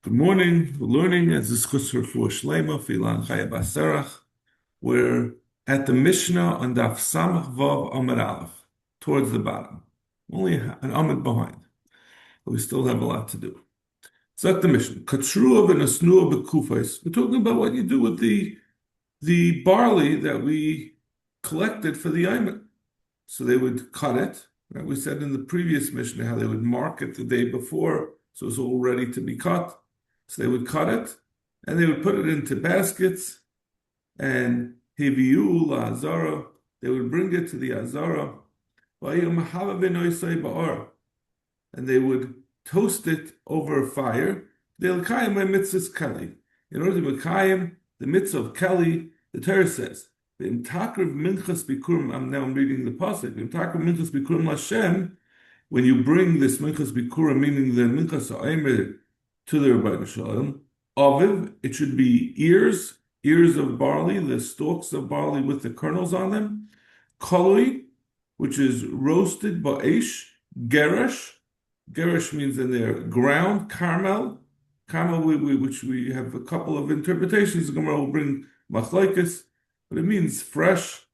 Good morning. We're learning as discussed for Shlema Filan Chaya Basarach. We're at the Mishnah on Daf Samach Vav Amud Aleph, towards the bottom. Only an Amud behind, but we still have a lot to do. So at the Mishnah, Katrua v'Nasnua b'Kufais. We're talking about what you do with the barley that we collected for the Ayman. So they would cut it. Right? We said in the previous Mishnah how they would mark it the day before, so it's all ready to be cut. So they would cut it, and they would put it into baskets, and heviu la'azara, they would bring it to the azara, and they would toast it over a fire. They'll kayim by mitzvahs keli. In order to kayim the mitzvah of keli, the Torah says, "V'im takriv minchas bikurim." I'm reading the pasuk. "V'im takriv minchas bikurim Hashem." When you bring this minchas bikurim, meaning the minchas ha'omer, to the Rebbeinu Shalom, aviv, it should be ears of barley, the stalks of barley with the kernels on them. Koloi, which is roasted ba'esh. Geresh means in there ground. Carmel, which we have a couple of interpretations. The Gemara will bring machlokes, but it means fresh.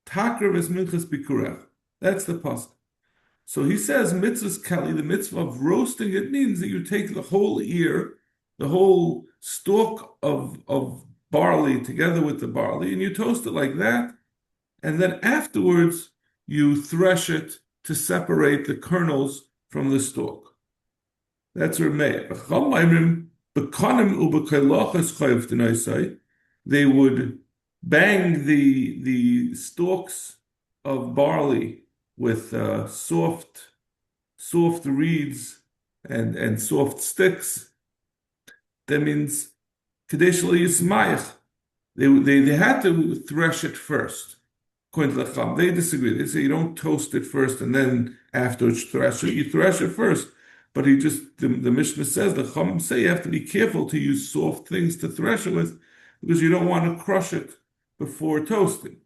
Takriv es minchas bikurech. That's the pasuk. So he says, mitzvah's keli, the mitzvah of roasting, it means that you take the whole ear, the whole stalk of barley together with the barley, and you toast it like that. And then afterwards, you thresh it to separate the kernels from the stalk. That's Rameh. They would bang the stalks of barley with soft reeds and soft sticks. That means Kadesh Lo Yismayach. They had to thresh it first. They disagree. They say you don't toast it first and then afterwards thresh it. You thresh it first. But the Mishnah says, the Chum say you have to be careful to use soft things to thresh it with because you don't want to crush it before toasting.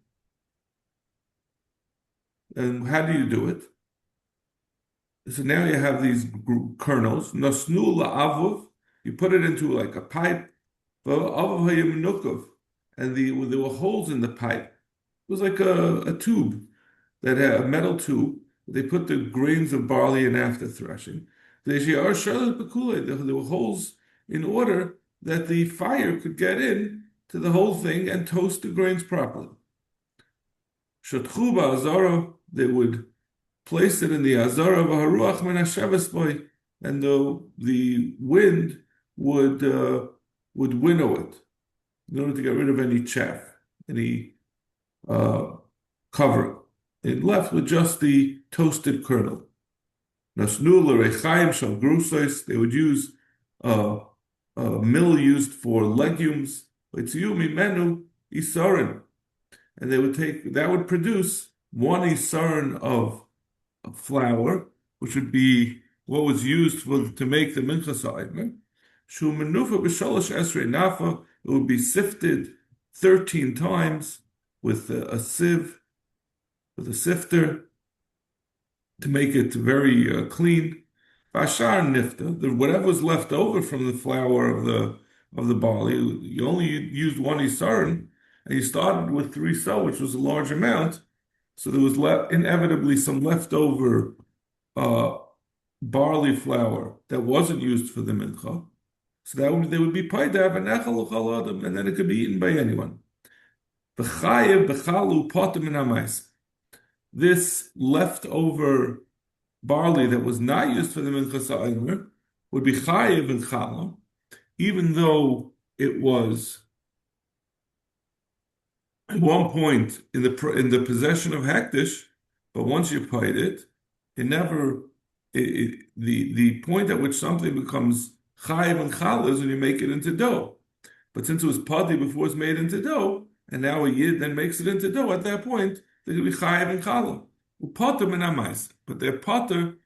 And how do you do it? So now you have these kernels. Nasnu la'avuv. You put it into like a pipe. And there were holes in the pipe. It was like a tube that had a metal tube. They put the grains of barley in after threshing. There were holes in order that the fire could get in to the whole thing and toast the grains properly. Shatchu ba'azara, they would place it in the azara v'haruach menasheves boy, and the wind would winnow it in order to get rid of any chaff, any cover. It left with just the toasted kernel. Nasnu l'rechaim shal grusos, they would use a mill used for legumes. V'tziyu mimenu isarin, and they would that would produce one isarin of flour, which would be what was used to make the minchas ha'omer. Shu menufa b'shalosh esrei nafa, it would be sifted 13 times with a sieve, with a sifter, to make it very clean. Bashar nifta, whatever was left over from the flour of the barley, you only used one isarin, and you started with 3 sa, which was a large amount. So there was inevitably some leftover barley flour that wasn't used for the mincha. So they would be paidav and echal uchal adam, and then it could be eaten by anyone. B'chayev b'chalu potem min hamais. This leftover barley that was not used for the minchas ha'omer would be chayev and chala, even though it was at one point in the possession of hektish, but once you paid it, the point at which something becomes chayiv and chal is when you make it into dough. But since it was padi before it's made into dough, and now a yid then makes it into dough, at that point they're going to be chayiv and chal. Upater min hamais, but they're pater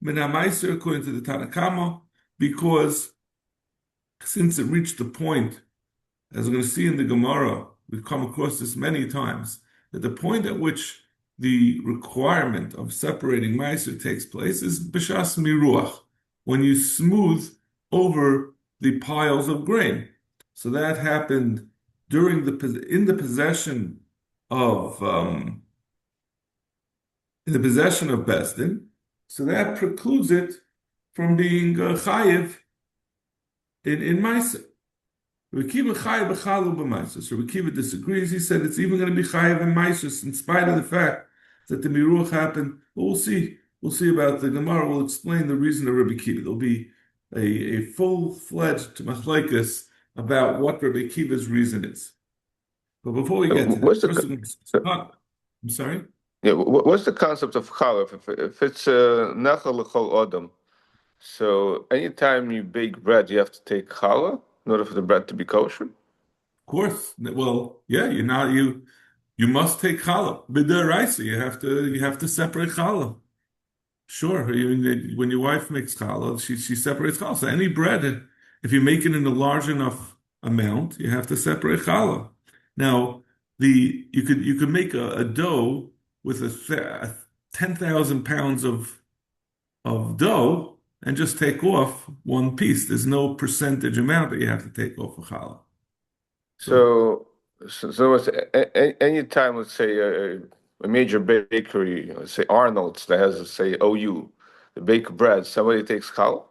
min hamais according to the Tanakama, because since it reached the point, as we're going to see in the Gemara, we've come across this many times, that the point at which the requirement of separating meiser takes place is b'shas miruach, when you smooth over the piles of grain. So that happened during in the possession of Besdin. So that precludes it from being chayiv in Ma'aser. Rabbi Kiva chayiv b'chalu b'Ma'aser. So Rabbi Kiva disagrees. He said it's even going to be chayiv in Ma'aser in spite of the fact that the miruach happened. But we'll see. We'll see about the Gemara. Will explain the reason of Rabbi Kiva. There'll be a full-fledged machlokes about what Rabbi Kiva's reason is. But before we get to that, I'm sorry? Yeah, what's the concept of challah? If it's nechal l'chol odom, so anytime you bake bread, you have to take challah in order for the bread to be kosher? Of course. Well, yeah, you must take challah. B'deraisa, you have to separate challah. Sure, when your wife makes challah, she separates challah. So any bread, if you make it in a large enough amount, you have to separate challah. Now, you could make a dough with 10,000 pounds of dough and just take off one piece. There's no percentage amount that you have to take off of challah. So any time, let's say a major bakery, let's say Arnold's, that has, let's say, OU, the bake bread, somebody takes challah?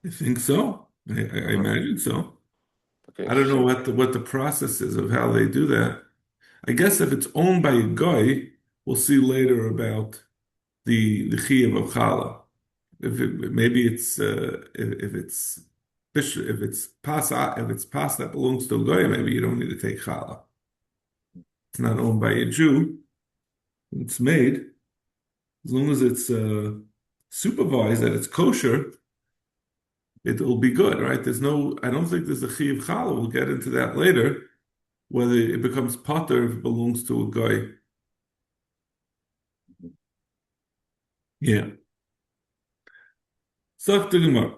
I think so. I imagine so. Okay, I don't know what the process is of how they do that. I guess if it's owned by a guy, we'll see later about the chiyuv of challah. Maybe it's if it's pasta that belongs to a guy, maybe you don't need to take challah. It's not owned by a Jew. It's made as long as it's supervised that it's kosher. It'll be good, right? I don't think there's a chiyuv challah. We'll get into that later. Whether it becomes potter if it belongs to a guy. Yeah. Sach the Gemara.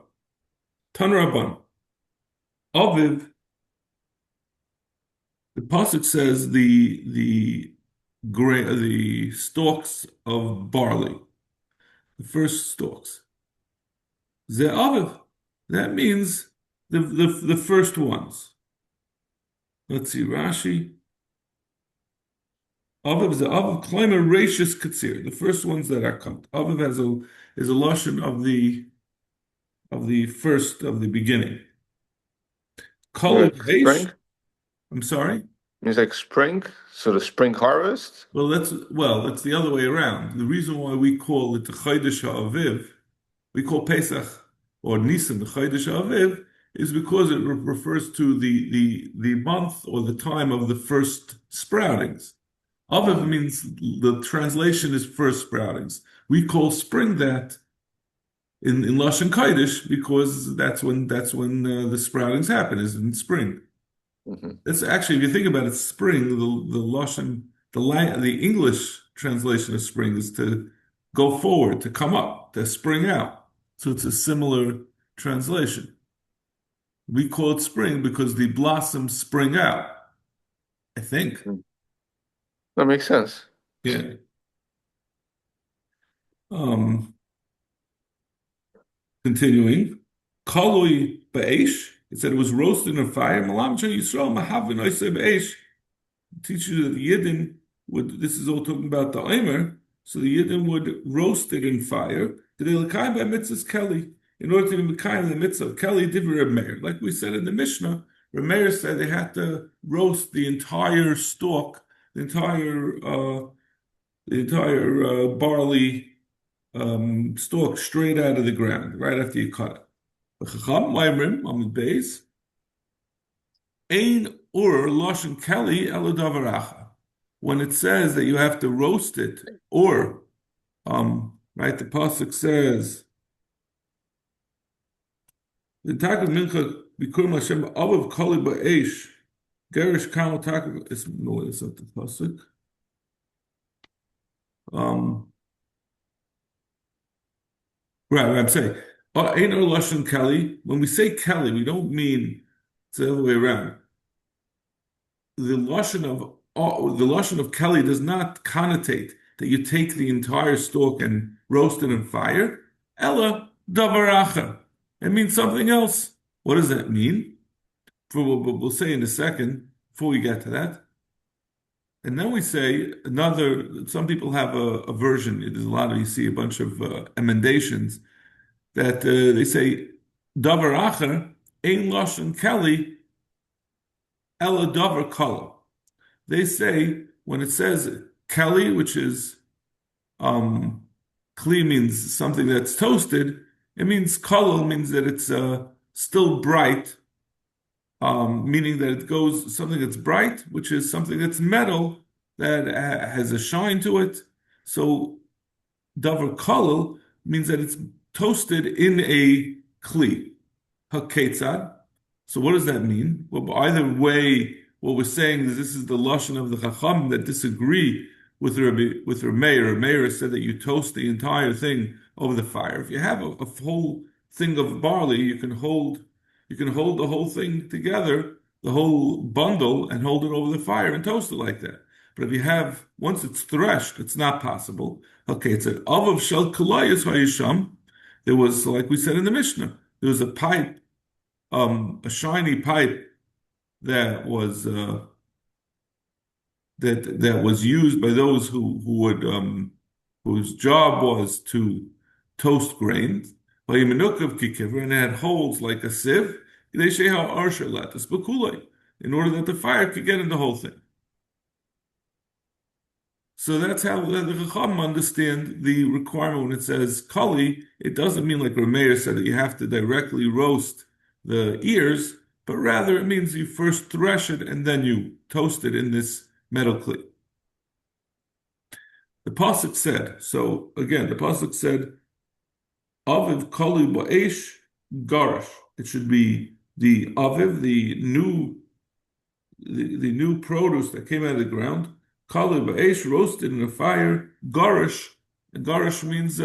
Tan Rabban. Aviv. The pasuk says the stalks of barley, the first stalks. Ze Aviv. That means the first ones. Let's see, Rashi. Aviv is the Aviv Klaimer Rashis Katsir, the first ones that are cut. Aviv is a lashon of the beginning. Spring? I'm sorry? Means like spring, so the spring harvest? Well, it's the other way around. The reason why we call it the Chodesh HaAviv, we call Pesach or Nisan the Chodesh HaAviv, is because it refers to the month or the time of the first sproutings. Aviv means the translation is first sproutings. We call spring that in Lashon Kodesh because that's when the sproutings happen, is in spring. Mm-hmm. It's actually, if you think about it, spring, the Lashon, the English translation of spring is to go forward, to come up, to spring out. So it's a similar translation. We call it spring because the blossoms spring out, I think. That makes sense. Yeah. Continuing. Kalui ba'esh. It said it was roasted in fire. Malam Yisrael mahavin oisei ba'esh. Teach you that the Yidden would, this is all talking about the Omer, so the Yidden would roast it in fire. Did they l'kayim by mitzvahs Kelly? In order to be l'kayim the mitzvah of Kelly, did Reb Meir. Like we said in the Mishnah, Reb Meir said they had to roast the entire stalk, the entire barley stalk straight out of the ground, right after you cut it. Chacham Maimrim Amud Beis Ein Ur Lashon Kelly Elo Davaracha. When it says that you have to roast it, or right, the pasuk says the Takv Mincha Bikurim Hashem Avav Kali Ba'esh Gerish Kal Takv. It's not the pasuk. Right, I'm saying. Ain't no lashon Kelly. When we say Kelly, we don't mean it's the other way around. The lashon of Kelly does not connotate that you take the entire stalk and roast it in fire. Ella davaracha. It means something else. What does that mean? For what we'll say in a second before we get to that. And then we say another, some people have a version. There's a lot of, you see a bunch of emendations that they say, Davar Acher, Ein Lashon Kelly, Ela Davar Kala. They say when it says Kelly, which is um, Kli means something that's toasted, it means Kala means that it's still bright, meaning that it goes something that's bright, which is something that's metal that has a shine to it. So davar kolel means that it's toasted in a kli. Haketzad. So what does that mean? Well, either way, what we're saying is this is the lashon of the chacham that disagree with Rabbi Meir. Meir said that you toast the entire thing over the fire. If you have a whole thing of barley, you can hold the whole thing together, the whole bundle, and hold it over the fire and toast it like that. But if you have, once it's threshed, it's not possible. Okay, it said, Avav shel kalayas hayisham. There was, like we said in the Mishnah, there was a pipe, a shiny pipe that was that was used by those who would whose job was to toast grains. And it had holes like a sieve, in order that the fire could get in the whole thing. So that's how the Chacham understand the requirement when it says kali. It doesn't mean like Rameir said that you have to directly roast the ears, but rather it means you first thresh it and then you toast it in this metal clay. The pasuk said. So again, the pasuk said, "Aviv kali ba'esh garash." It should be the aviv, the new produce that came out of the ground. Kali ba'esh, roasted in a fire. Garish, garish means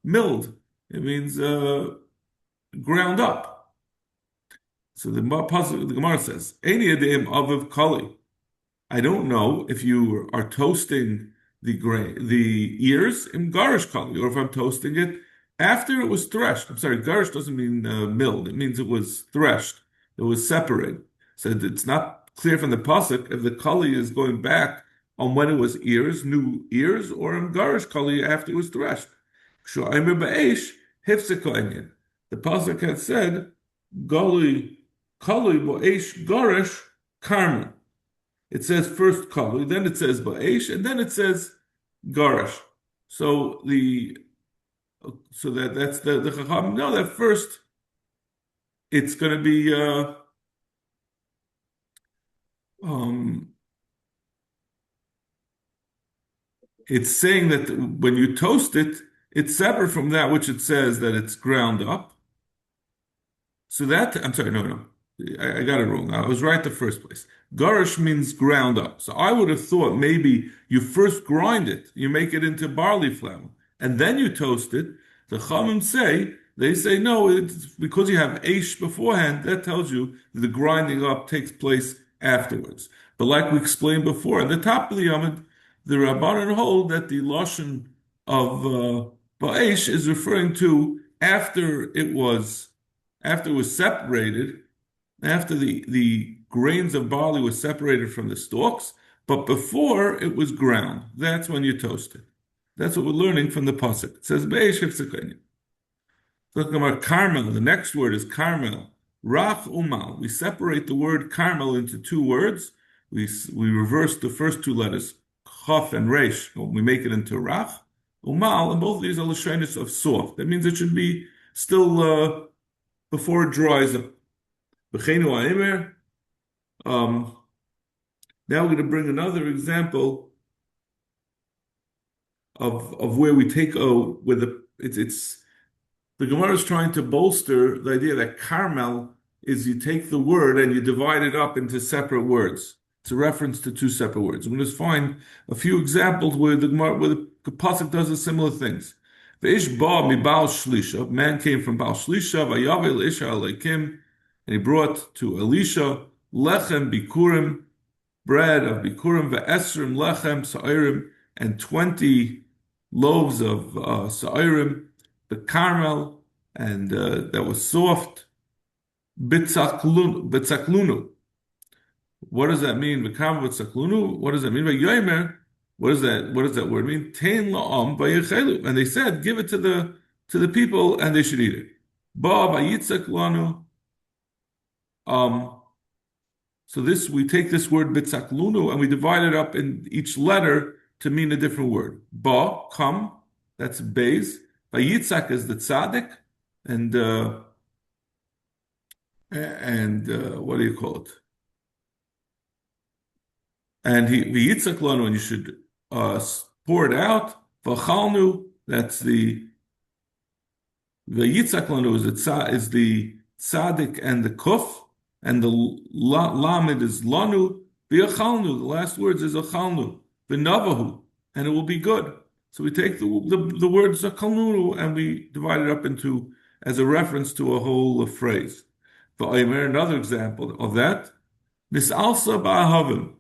milled. It means ground up. So the Gemara says, "Eini yadeim aviv kali." I don't know if you are toasting the ears in garish kali, or if I'm toasting it after it was threshed. I'm sorry, garish doesn't mean milled. It means it was threshed. It was separated. So it's not clear from the pasuk if the kali is going back on when it was ears, new ears, or in garish kali after it was threshed. Sho'aymer ba'esh hifzek. The pasuk had said, "Gali kali ba'esh garish karma." It says first kali, then it says ba'esh, and then it says garish. So that's the chacham. No, that first it's going to be um it's saying that when you toast it, it's separate from that which it says that it's ground up. So that, I'm sorry, no. I got it wrong. I was right the first place. Garish means ground up. So I would have thought maybe you first grind it, you make it into barley flour, and then you toast it. The Chachamim they say no, it's because you have Aish beforehand, that tells you that the grinding up takes place afterwards. But like we explained before, at the top of the Yamid, the Rabbanan hold that the Lashon of Ba'esh is referring to after it was separated, after the grains of barley were separated from the stalks, but before it was ground. That's when you toast it. That's what we're learning from the pasuk. It says Ba'esh hifzekani. Talking about carmel, the next word is carmel. Rach umal. We separate the word carmel into two words. We reverse the first two letters, chaf and resh. We make it into rach. Umal, and both of these are lashonis of soft. That means it should be still before it dries up. B'cheinu ha'emer. Now we're going to bring another example of where we take it's the Gemara is trying to bolster the idea that carmel is you take the word and you divide it up into separate words. It's a reference to two separate words. I'm going to find a few examples where the pasuk does a similar things. V'ish ba mi Baal Shlisha. Man came from Baal Shlisha. Vayavel Isha Alekim, and he brought to Elisha lechem bikurim, bread of bikurim, ve'esrim lechem sa'irim, and 20 loaves of sa'irim, the carmel, and that was soft. bitzaklunu. What does that mean? V'kam bitzaklunu. What does that mean? Yomer. What does that word mean? Tein la'am v'yechelu. And they said, give it to the people, and they should eat it. Ba v'yitzak lanu. Um, so this we take this word bitzaklunu and we divide it up in each letter to mean a different word. Ba, come, that's beis. Vayitzak is the tzaddik, and what do you call it? And he vayitzak lanu, and you should pour it out. V'chalnu, that's the Vayitzak lanu is the tzaddik and the kuf, and the lamed is lanu. V'yachalnu, the last words is achalnu. V'navahu, and it will be good. So we take the words achalnu and we divide it up into as a reference to a whole phrase. V'aymer, another example of that, misalsa ba'ahavim,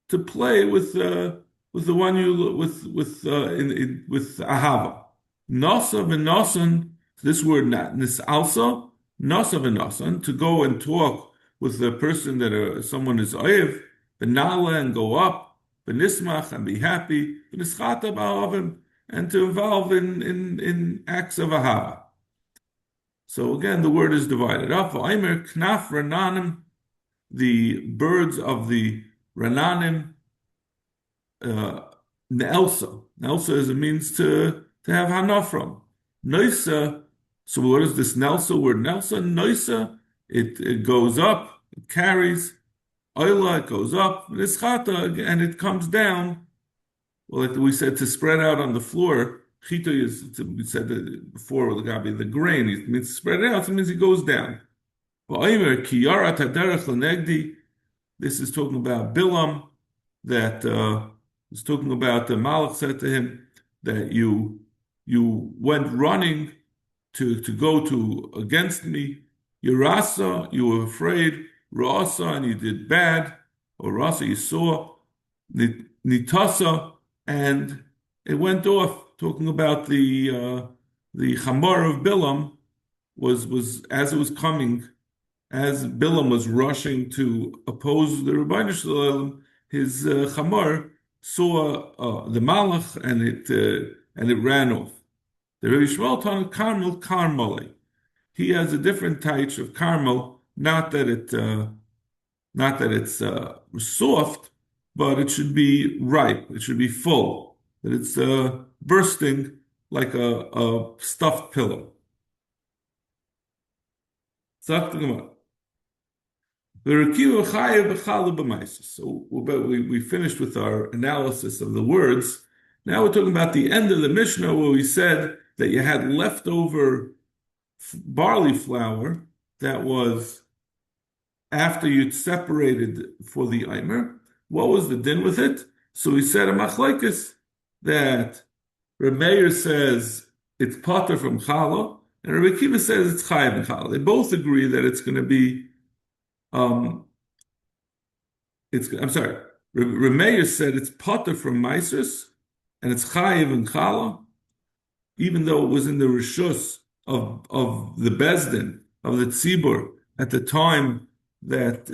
to play with the one you with ahava. Nasa v'nasan. This word nisalsa, nasa v'nasan, to go and talk with the person that someone is oyev, v'nala, and go up, v'nismach, and be happy, v'nischata ba'avim, and to involve in acts of ahava. So again, the word is divided up. V'aymer knaf rananim, the birds of the rananim, neelsa. Neelsa is a means to have hana from. Noisa. So what is this Nelsa word? Nelsa, Noisa, it goes up, it carries. Oila, it goes up. Nischata, and it comes down. Well, like we said, to spread out on the floor. Chita is, we said that before, the grain, it means to spread it out, so it means it goes down. This is talking about Bilam, that is talking about the Malach said to him that you went running to go to against me. Yerasa, you were afraid. Rasa, and you did bad. Or Rasa, you saw. Nitasa, and it went off. Talking about the Chamor of Bilam was as it was coming, as Bilam was rushing to oppose the Rebbeinu Shalom, his Chamor saw the Malach, and it ran off. The Rebbe Shmuel taught Carmel Carmele. He has a different type of caramel, not that it's soft, but it should be ripe. It should be full. That it's bursting like a stuffed pillow. So we finished with our analysis of the words. Now we're talking about the end of the Mishnah, where we said that you had leftover barley flour that was after you'd separated for the Eimer. What was the din with it? So we said a machlekes that Reb Meir says it's potter from challah, and Reb Akiva says it's chayav in challah. They both agree that it's going to be. I'm sorry. Reb Meir said it's potter from meisus, and it's chayav in challah, even though it was in the rishus of the bezdin of the tzibur at the time that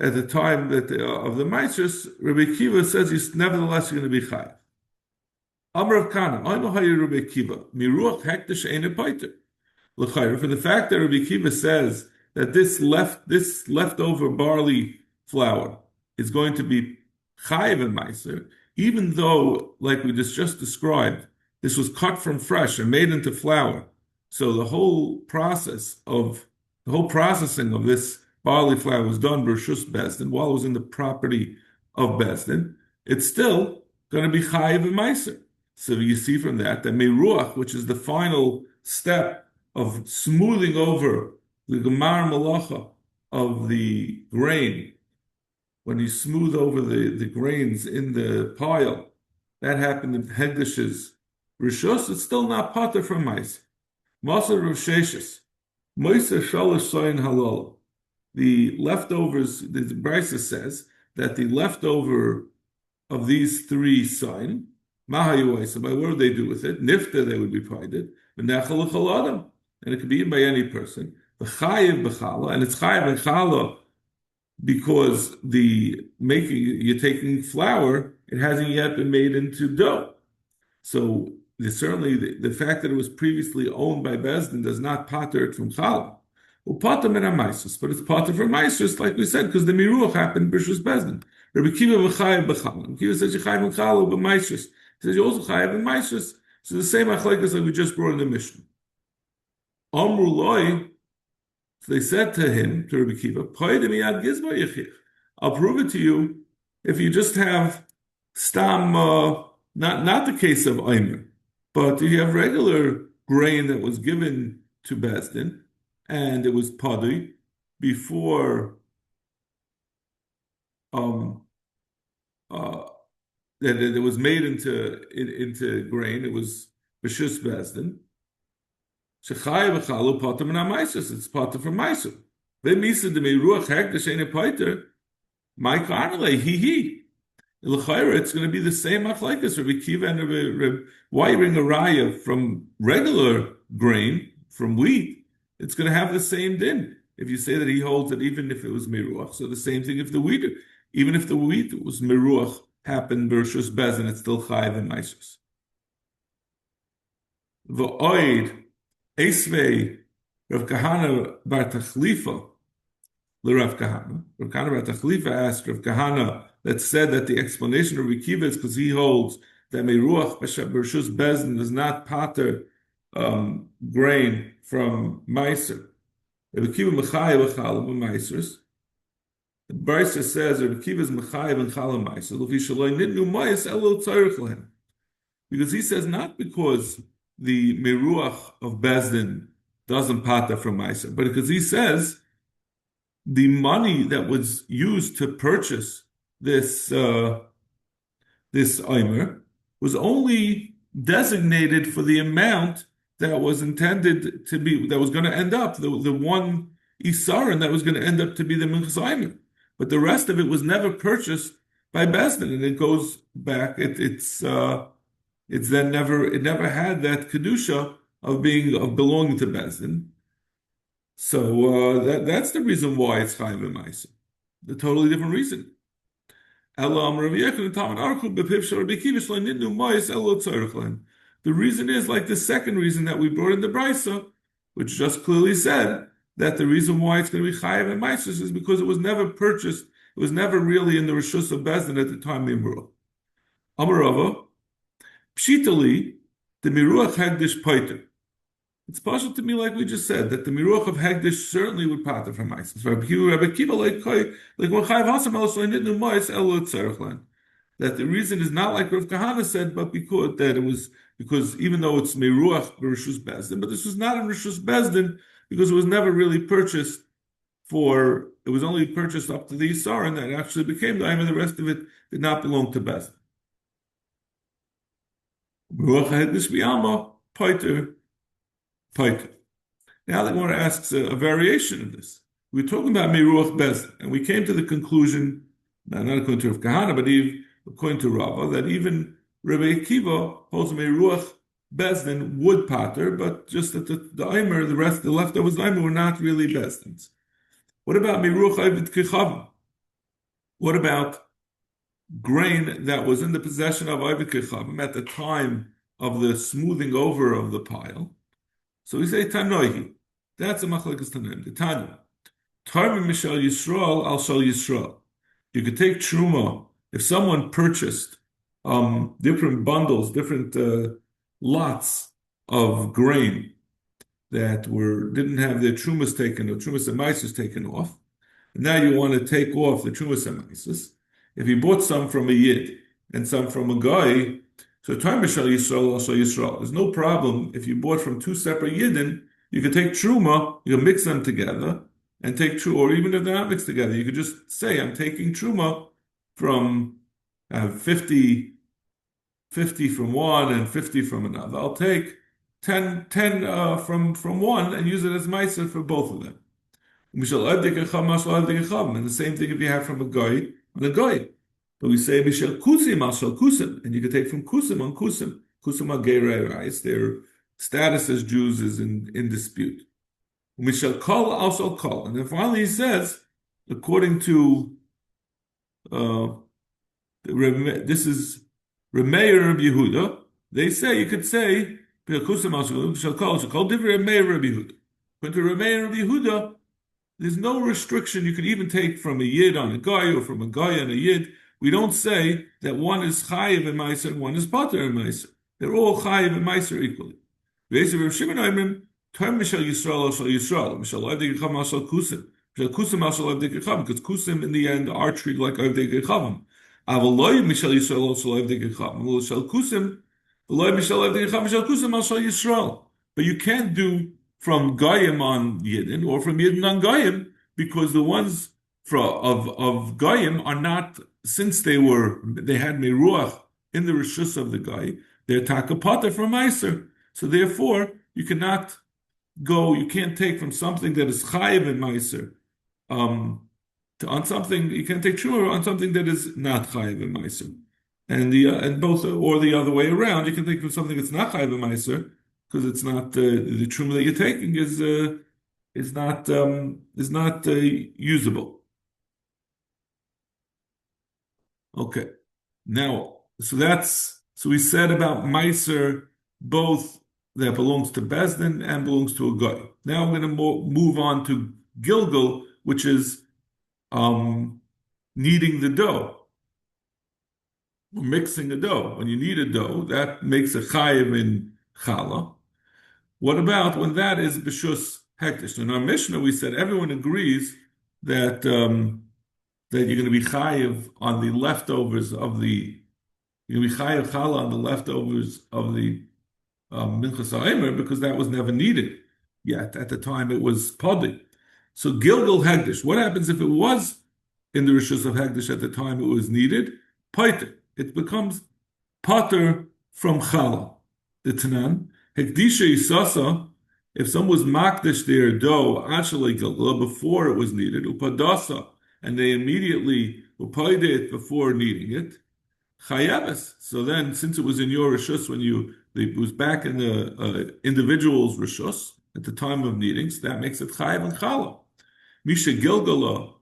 of the Meisus, Rabbi Kiva says he's nevertheless going to be chayav. Amar of Kana, I know how you Rabbi Kiva. Miruach hektish eine paiter. L'chayr, for the fact that Rabbi Kiva says that this leftover barley flour is going to be chayav and meiser, even though, like we just described, this was cut from fresh and made into flour. So the whole processing of this barley flour was done b'rshus bezdin while it was in the property of bezdin. It's still going to be chayiv and meiser. So you see from that meruach, which is the final step of smoothing over the gemar malacha of the grain. When you smooth over the grains in the pile, that happened in Hegdish's rishus. It's still not potter from meiser. Maser Rav Sheshes, Moiser Shalosh Soyin Halal. The leftovers, the Brisa says that the leftover of these three sign Mahayu by what would they do with it? Nifta, they would be prided. Menachal Chaladam. And it could be eaten by any person. The Chayiv B'chala, and it's Chayiv and Chala because the making you're taking flour, it hasn't yet been made into dough. So certainly the fact that it was previously owned by Bezdin does not pater it from Chala. Well, pater min amaisus, but it's pater from maisus, like we said, because the miruach happened b'shus Bezdin. Rabbi Kiva v'chayev b'chala. Rabbi Kiva says you chayev b'chala b'maisus. He says you also chayev b'maisus. So the same achlekes like we just brought in the Mishnah. Amru loy. So they said to him, to Rabbi Kiva, I'll prove it to you if you just have stam, not the case of Eimer, but if you have regular grain that was given to Bezdin, and it was padi before that it was made into grain, it was B'shus Bezdin. It's part of from Meiser. Then Misa de Meruach Hekdesh ain't a Paiter. My Karnale, he. It's going to be the same machlekes. Rabbi Kiva and Rabbi. Why bring a raya from regular grain, from wheat? It's going to have the same din. If you say that he holds it, even if it was Meruach. So the same thing if the wheat, even if the wheat was Meruach, happened Bershus Bezin, it's still Chayiv and Meisus. The oid. Esvei Rav Kahana bar Tachlifa Rav Kahana. Rav Kahana bar Tachlifa asked Rav Kahana that said that the explanation of Rabbi Kiva is because he holds that Meruach B'Rishus Bezdin does not pater grain from Meiser. Rabbi Kiva Mechayev Chala b'Meisers. The Brisa says Rabbi Kiva is Mechayev and Chala Meiser. L'fi shaloi nidnu Meis elo tzarich lehem. Because he says not because the Meruach of Bezdin doesn't pater from Meiser, but because he says the money that was used to purchase this Eimer was only designated for the amount that was intended to be, that was going to end up, the one Isarin that was going to end up to be the Minchas Eimer. But the rest of it was never purchased by Bezdin, and it goes back, it never had that kedusha of belonging to Bezdin. So that's the reason why it's Chayiv and Meiser. The totally different reason. The reason is like the second reason that we brought in the Brisa, which just clearly said that the reason why it's going to be Chayiv and Meiser is because it was never purchased, it was never really in the Rishus of Bezdin at the time of Imrah. Amarava. Pshitali, the Miruach Hegdish Paiter. It's partial to me, like we just said, that the Miruach of Hegdish certainly would pater from Isis. Rabbi Kiva like when Chayiv Hasam also didn't Mois Elo Tzerachlan. That the reason is not like Rav Kahana said, but because even though it's Miruach Rishus Bezdin, but this was not in Rishus Bezdin because it was never really purchased it was only purchased up to the Yisar, and that actually became the Aim, and the rest of it did not belong to Bezdin. Paiter. Now the Gemara asks a variation of this. We're talking about Meruach Bezdin, and we came to the conclusion, not according to Rav Kahana, but even according to Rava, that even Rabbi Akiva holds Meruach Bezdin would pater, but just that the Eimer, the leftovers of the Eimer were not really Bezdins. What about Meruach Ovid Kechavim? What about grain that was in the possession of Ovid Kechavim at the time of the smoothing over of the pile? So we say Tanoihi. That's a machlekes Tanoim. The Tanya. Tarmi Mishal Yisrael al Shal Yisrael. You could take truma if someone purchased different bundles, different lots of grain that didn't have their trumas taken or trumas and maisus taken off. And now you want to take off the trumas and maisus. If you bought some from a yid and some from a guy, so time Mishal Yisrael also Yisrael. There's no problem if you bought from two separate yidden. You could take truma, you can mix them together and take truma, or even if they're not mixed together, you could just say, I'm taking truma from 50 from one and 50 from another. I'll take 10 from one and use it as meiser for both of them. And the same thing if you have from a guy and a guy. But we say Mishal Kusim al Shal Kusim, and you could take from Kusim on Kusim. Kusim al Geirei Rais. Their status as Jews is in dispute. Mishal Kol al Shal Kol. And then finally he says, according to uh, this is Remeir of Yehuda, they say you could say Kusim al Shal Kol Shal Kol Divrei Remeir of Yehuda. According to Remeir of Yehuda, there's no restriction. You could even take from a yid on a guy or from a guy on a yid. We don't say that one is chayiv and meiser and one is pater and meiser. They're all chayiv and meiser equally. Rav Shimon Oimrim, term Mishal Yisrael al Shal Yisrael, Mishal Avdei Gecham al Shal Kusim, Mishal Kusim al Shal Avdei Gecham, because Kusim in the end are treated like Avdei Gecham. Avaloi Mishal Yisrael al Shal Avdei Gecham, Mishal Kusim, Avaloi Mishal Avdei Gecham, Mishal Kusim al Shal Yisrael. But you can't do from Goyim on Yidden or from Yidden on Goyim, because the ones of Goyim are not, since they had Meruach in the Rishus of the Goy, they're Takapata from Meiser. So therefore, you can't take from something that is Chayiv in Meiser, on something, you can't take Truma on something that is not Chayiv in Meiser. And both, or the other way around, you can take from something that's not Chayiv in Meiser, because it's not the truma that you're taking is not usable. Okay, now so we said about meiser both that belongs to Bezdin and belongs to a guy. Now I'm going to move on to Gilgal, which is kneading the dough. Or mixing a dough. When you knead a dough, that makes a chayiv in challah. What about when that is b'shus hektish? In our Mishnah, we said everyone agrees that that you're going to be chayiv on the leftovers of the you're going to be chayiv challah on the leftovers of the minchas ha'emer, because that was never needed yet. At the time, it was padi. So Gilgal hektish. What happens if it was in the rishus of hektish at the time it was needed? Paiter. It becomes pater from challah. The Tanan. Hekdisha Isasa, if someone was makdish their dough actually before it was needed, upadasa, and they immediately upaid it before kneading it, chayavas. So then, since it was in your rishus it was back in the individual's rishus at the time of kneading, so that makes it chayav and chala. Misha gilgala,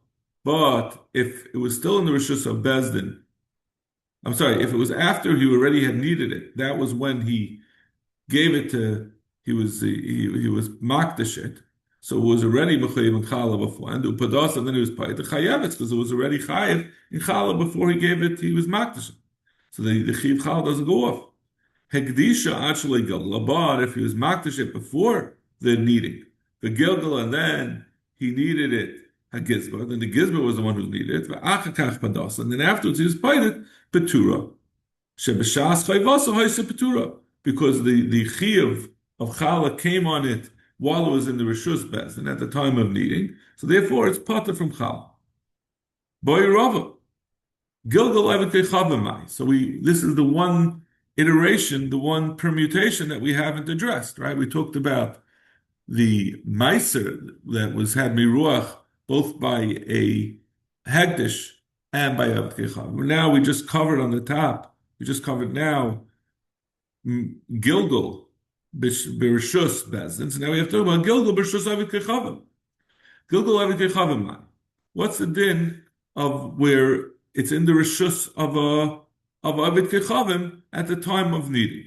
but if it was still in the rishus of Bezdin, I'm sorry, if it was after he already had kneaded it, that was when he gave it to he was makdish it, so it was already mechayiv in challah before, and upadas, and then he was paid the chayavetz because it was already chayiv in challah before he gave it. He was makdish, so the chayiv challah doesn't go off. Hekdisha actually gilgal, but if he was makdish it before the kneading, the gilgal, and then he needed it hagizba, then the gizba was the one who needed it. V'achakach padas, and then afterwards he was paid it petura. Shebeshas chayvasa haisa petura. Because the chiyuv of challah came on it while it was in the rishus bez and at the time of kneading, so therefore it's pater from challah. Boy Rava, Gilgal Avik. So this is the one iteration, the one permutation that we haven't addressed, right? We talked about the meiser that had miruach both by a hagdish and by Avik Chav. Now we just covered on the top. We just covered now Gilgal b'rishus bezdin. So now we have to talk about Gilgal b'rishus avik kechavim. Gilgal avik kechavim. What's the din of where it's in the rishus of avik kechavim at the time of needing?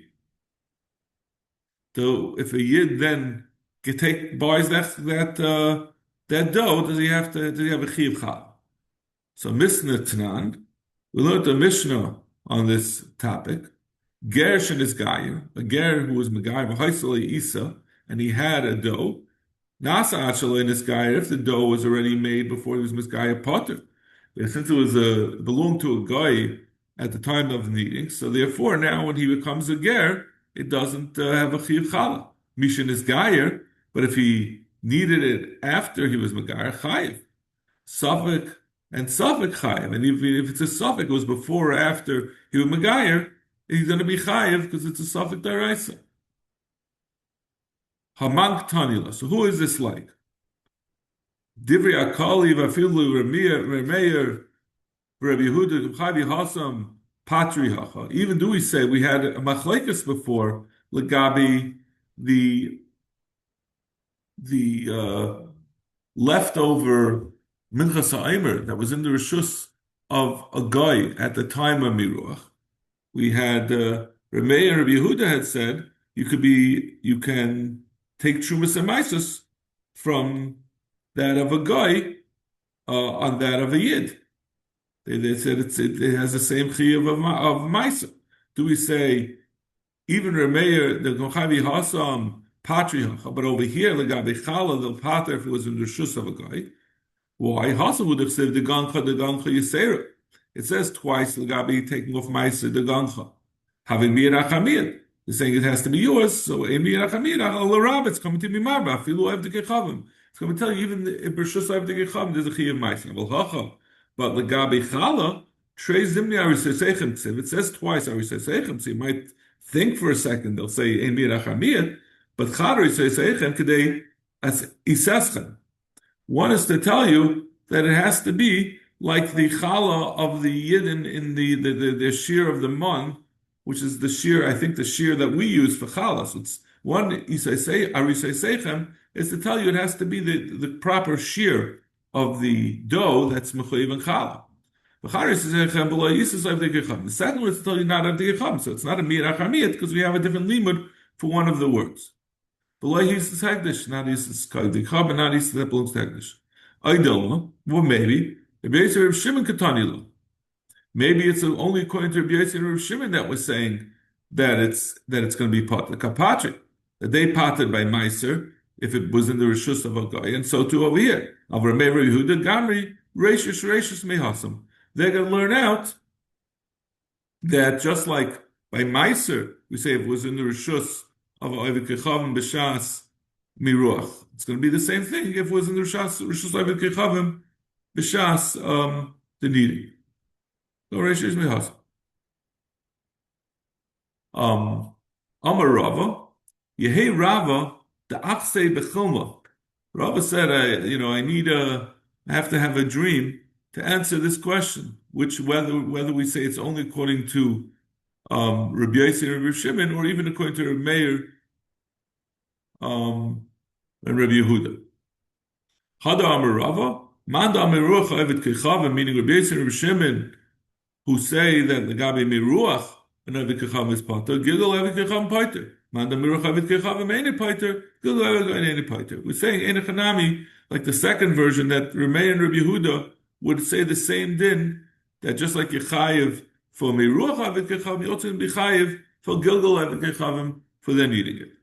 So if a yid then buys that dough, does he have a chiv chav? So Mishnah Tanan, we learned a Mishnah on this topic. Gersh is Gayer, a Ger who was Megayer, V'haisali Isa, and he had a dough. Nasa Achal in his Gayer, if the dough was already made before he was Misgayer Potter. But since it belonged to a guy at the time of kneading, so therefore now when he becomes a Ger, it doesn't have a Chiv Chala. Mishin is Gayer, but if he needed it after he was Megayer, Chayiv. Suffolk and Suffolk Chayiv. And if it's a Suffolk, it was before or after he was Megayer, he's going to be chayiv because it's a suffix daraisa. Hamank tanila. So who is this like? Divrei akali vafilu remeir. Rabbi Yehuda Chavi Hasam Patri Hacha. Even do we say we had a machlekes before legabi the leftover minchas ha'omer that was in the rishus of a guy at the time of miruach. We had Ramey and Rabbi Yehuda had said you can take trumas and maisus from that of a guy on that of a yid. They said it has the same chiyuv of Maisa. Do we say even Remeir the Gochavi Hasam Patri, but over here legabe Chala the Pater if it was in the shus of a guy? Why Hasam would have said the Gancha Yisera? It says twice legabe taking off Maisa the Gancha having mirachamir. They're saying it has to be yours, so in mirachamir al Rab it's coming to be marba filu ev the Kechavim. It's going to tell you even in Bershus ev the Kechavim there's a chiyuv Maisa. Well, Hacha. But legabe chala, trei zimni arisesechem tziv. It says twice arisesechem. So you might think for a second they'll say ein mirachamir, but chara arisesechem kedei as iseschem. One is to tell you that it has to be like the chala of the yidden in the shear of the mon, which is the shear I think the shear that we use for chala. So it's one arisesechem is to tell you it has to be the proper shear of the dough that's mechuyev and challah. The second word is to tell you not of the yecham, so it's not a mirachamiyat because we have a different limud for one of the words. Below is hegdish, not is the yecham, and not is that belongs to hegdish. I don't know. Well, maybe maybe it's only according to Rabbi Yosef and Rabbi Shimon that was saying that it's going to be pot the kapatri that they potted by meiser if it was in the rishus of a guy, and so too over here. They're going to learn out that just like by Meiser, we say if it was in the Rishus of Ovid Kechavim B'Shas Miruach, it's going to be the same thing if it was in the Rishus of Ovid Kechavim B'Shas the kneading. So Reish is Mehasam. Amar Rava, Yehei Rava, the Achsei Bechilma. Rava said, I have to have a dream to answer this question, which whether we say it's only according to Rabbi Yosef and Rabbi Shimon, or even according to Rabbi Meir and Rabbi Yehuda. Hada Amar Rava, Manda Amar Ruach Ovid Kechavim, meaning Rabbi Yosef and Rabbi Shimon, who say that the Gabi Miruach and Ovid Kechavim is Pater, Gilgal Ovid Kechavim Pater. Manda Miruach Ovid Kechavim Eine Pater, Gilgal Ovid Eine Pater. We're saying Eine Chanami, like the second version, that Ramey and Rabbi Yehuda would say the same din, that just like Yechayev for Miruach Avid Kechavim, you also be Chayev for Gilgal Avid Kechavim for them eating it.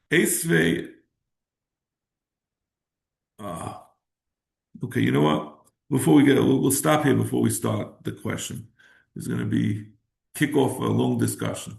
Esvei. Okay, you know what? Before we we'll stop here before we start the question. There's going to be kick off a long discussion.